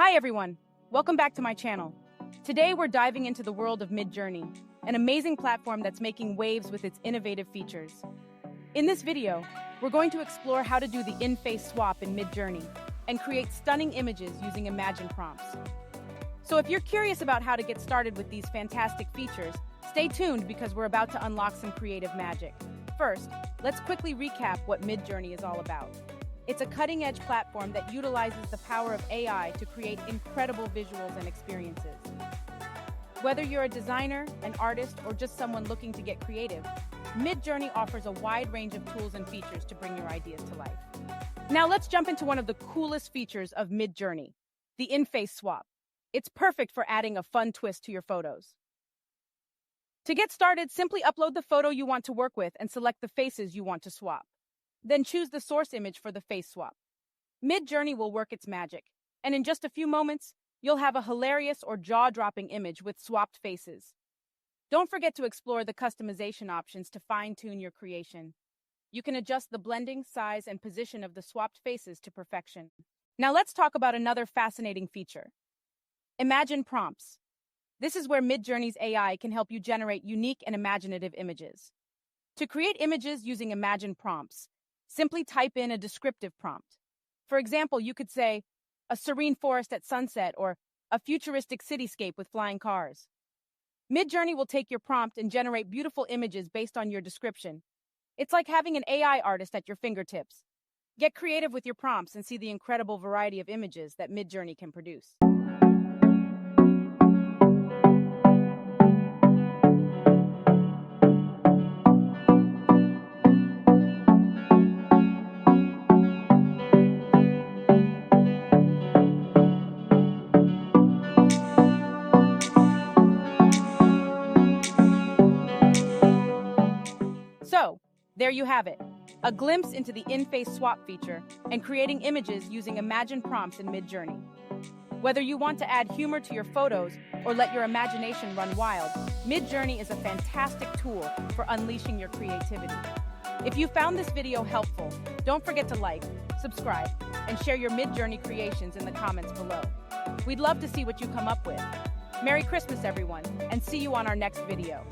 Hi everyone, welcome back to my channel. Today we're diving into the world of MidJourney, an amazing platform that's making waves with its innovative features. In this video, we're going to explore how to do the in-face swap in MidJourney and create stunning images using Imagine prompts. So if you're curious about how to get started with these fantastic features, stay tuned because we're about to unlock some creative magic. First, let's quickly recap what MidJourney is all about. It's a cutting-edge platform that utilizes the power of AI to create incredible visuals and experiences. Whether you're a designer, an artist, or just someone looking to get creative, MidJourney offers a wide range of tools and features to bring your ideas to life. Now let's jump into one of the coolest features of MidJourney, the in-face swap. It's perfect for adding a fun twist to your photos. To get started, simply upload the photo you want to work with and select the faces you want to swap. Then choose the source image for the face swap. MidJourney will work its magic, and in just a few moments, you'll have a hilarious or jaw-dropping image with swapped faces. Don't forget to explore the customization options to fine-tune your creation. You can adjust the blending, size, and position of the swapped faces to perfection. Now let's talk about another fascinating feature. Imagine prompts. This is where MidJourney's AI can help you generate unique and imaginative images. To create images using Imagine prompts, simply type in a descriptive prompt. For example, you could say, a serene forest at sunset or a futuristic cityscape with flying cars. MidJourney will take your prompt and generate beautiful images based on your description. It's like having an AI artist at your fingertips. Get creative with your prompts and see the incredible variety of images that MidJourney can produce. So, there you have it, a glimpse into the in-face swap feature and creating images using Imagine prompts in MidJourney. Whether you want to add humor to your photos or let your imagination run wild, MidJourney is a fantastic tool for unleashing your creativity. If you found this video helpful, don't forget to like, subscribe, and share your MidJourney creations in the comments below. We'd love to see what you come up with. Merry Christmas, everyone, and see you on our next video.